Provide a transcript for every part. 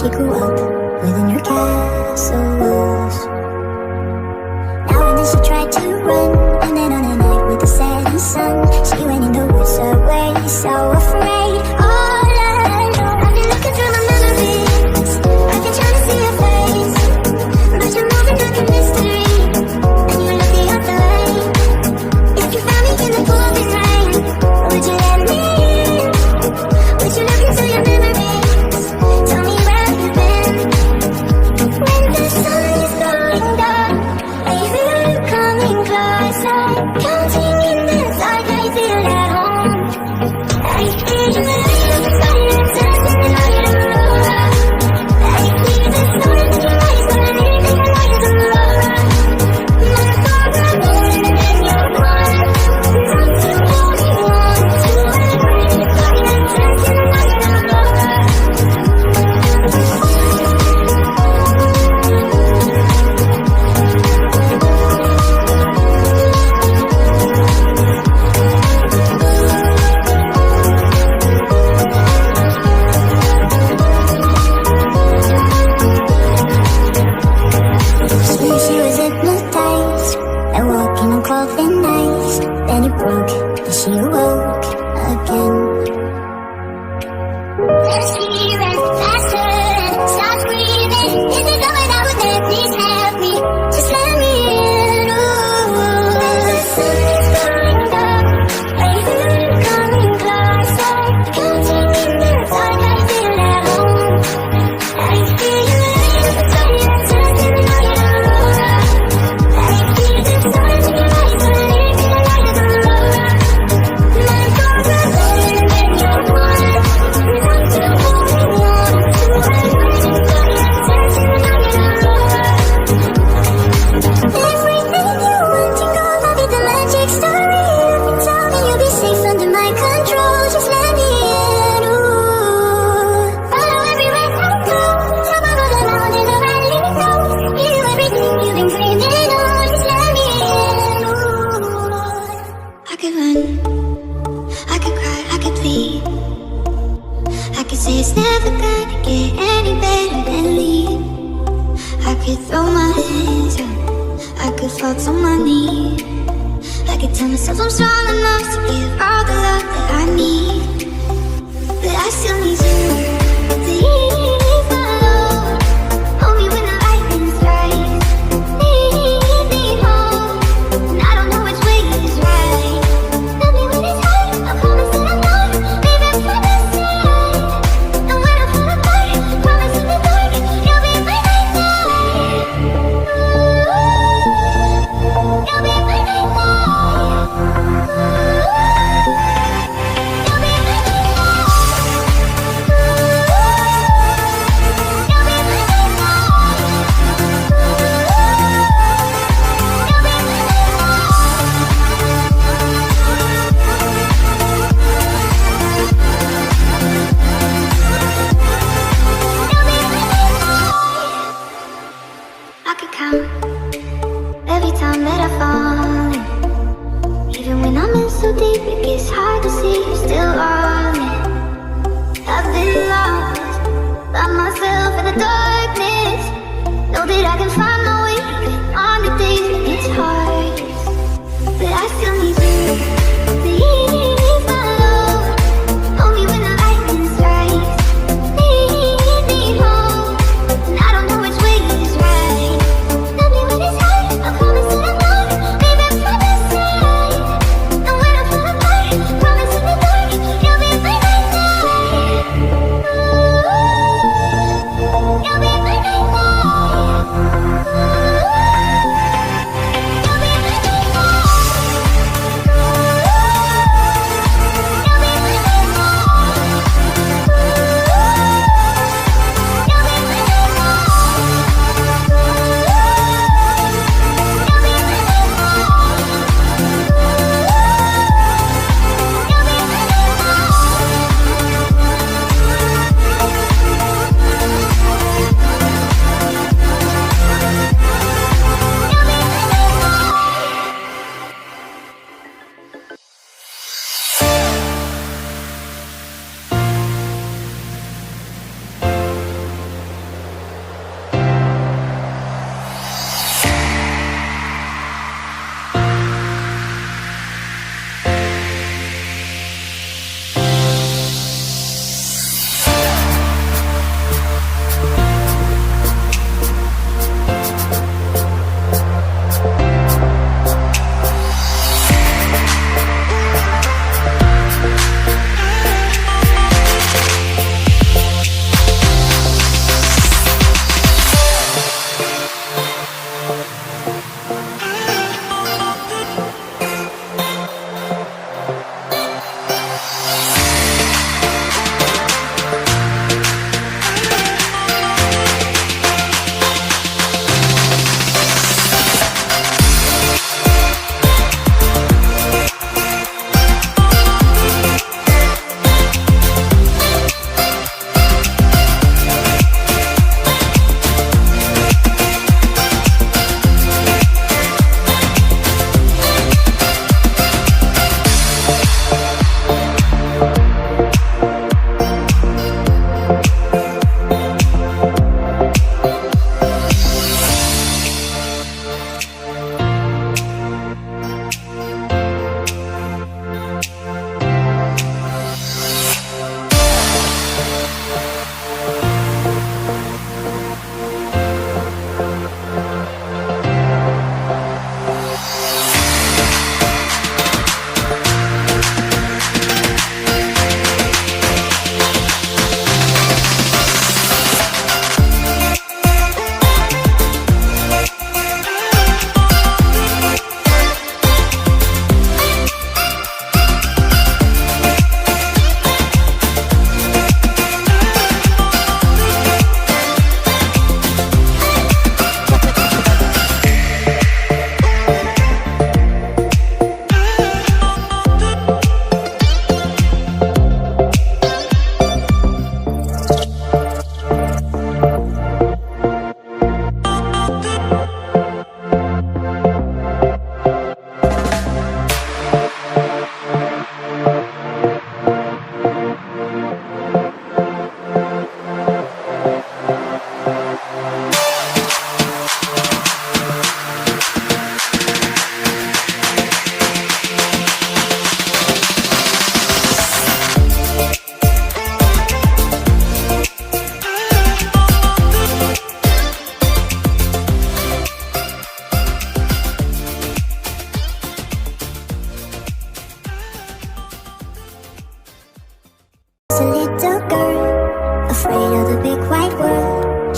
she grew up within her castle walls. Now and then she tried to run, and then on a night with the setting sun, she went in the woods away, so afraid, all alone. I've been looking through my memories, I've been trying to see your face, but you're moving like a mystery, and you look the other way. If you found me in the pouring rain, would you let me in? Would you look into your memories? Tell me where you've been. When the sun is going down, I feel you coming closer. Counting in the dark, I feel at home. I hear you in the silence, dancing in my aurora. I hear the storm in your eyes, but I need to light the aurora. My heart is rolling and you're gone. Time to hold me on to a great fire, dancing in my aurora. She was hypnotized by walking on coffin ice. Then it broke, and she awoke again. Let's hear it faster and start breathing. Is it going out with me? Please help me. Just let me in. Ooh. The sun is going down. I feel you coming closer. Counting in the dark, I feel at home. I hear you in the silence, dancing in my aurora. I hear the storm in your eyes, but I need to light the aurora. My heart is rolling and you're gone. Time to hold me on to a great fire, dancing in my aurora. Everything you want to go, I'll be the magic story. You can tell me you'll be safe under my control. Just let me in, ooh. Follow everywhere I go. Top of the mountain, the valley low. Give you everything you've been dreaming of. Just let me in, ooh. I could run, I could cry, I could plead. I could say it's never gonna get any better than leave. I could throw my hands up, I could fall to my knees. I could tell myself I'm strong enough to give all the love that I need. But I still need you to leave alone. Hold me when the lightning strikes. Lead me home, and I don't know which way is right. Love me when it's hard, I promise that I'm not leaving for the side. And when I fall apart, I promise in the dark you'll be my night. You'll be my night. You'll be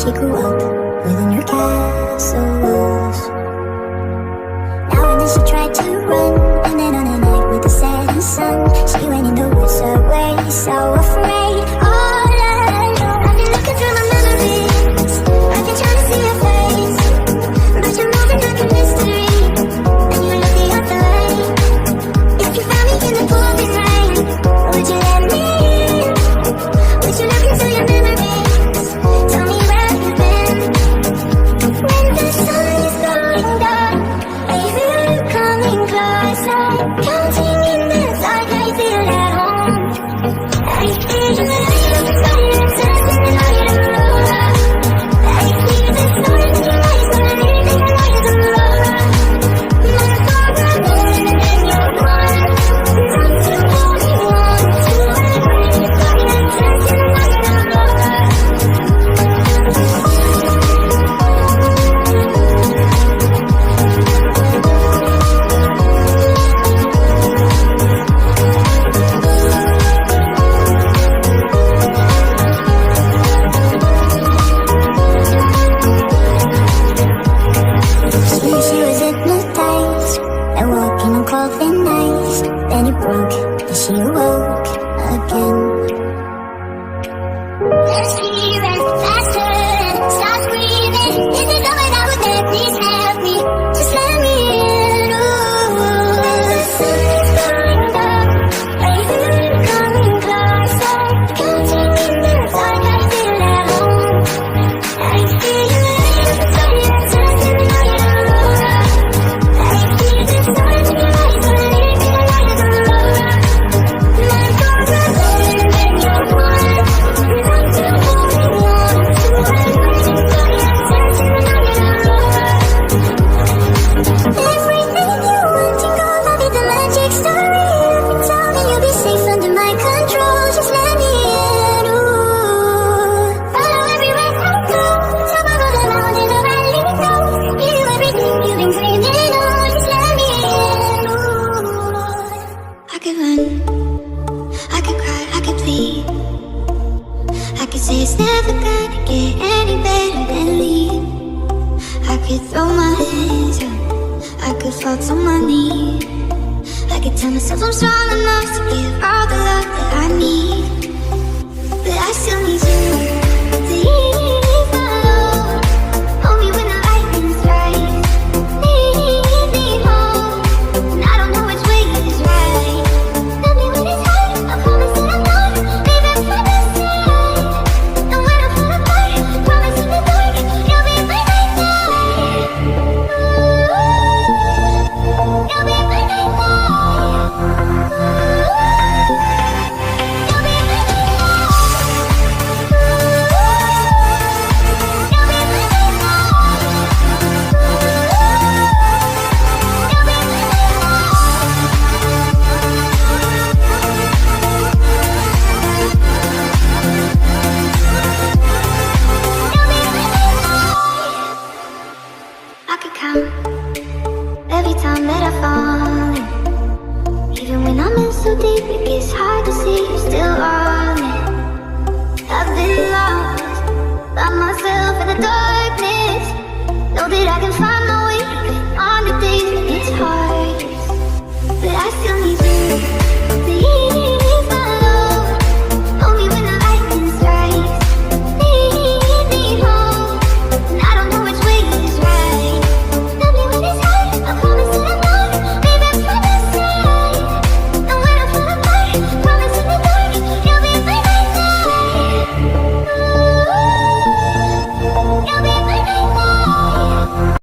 she grew up within your castle walls. Now and then she tried to run, and then on a night with the setting sun, she went in the woods away, so afraid, all alone. I've been looking through my memories, I've been trying to see your face, but you're moving like a mystery, and you look the other way. If you found me in the pouring rain, would you let me in? Would you look into your memories? Tell me where you've been. When the sun is going down, I feel you coming closer. Counting in the dark, I feel at home. I feel the light of the fire dancing in my aurora. I feel the sun in your eyes when I need the light of the aurora. My thoughts are moving and then you're gone. I'm still holding on to a great fire dancing in my aurora. She was hypnotized and walking on cold thin ice. Then it broke and she awoke again. Let's hear it faster, stop screaming. Is it something that would let please help me? Just let me in. Ooh. When the sun is going down, I feel you coming closer. Counting in the dark, I feel at home. I feel you light up the fire dancing in my aurora. I feel the sun in your eyes when I need the light of the aurora. My thoughts are moving and then you're gone. I'm still holding on to a great fire dancing in my aurora. Everything you want to go, I'll be the magic story. You can tell me you'll be safe under my control. Just let me in. Ooh. Follow everywhere I go. Top of the mountain, a valley low. You do everything you've been dreaming of. Just let me in. Ooh. I could run, I could cry, I could plead. I could say it's never gonna get any better than leave. I could throw my hands up, I could fall to my knees. I could tell myself I'm strong enough to give all the love that I need. But I still need you to ease my load. Hold me when the lightning strikes. Lead me home, and I don't know which way is right. Love me when it's hard, I promise that I'm not leaving by my side. And when I fall apart, promise in the dark, you'll be by my side. You'll be by my I could count every time that I fall in. Even when I'm in so deep, it gets hard to see you're still on it. I've been lost by myself in the darkness. Know that I can find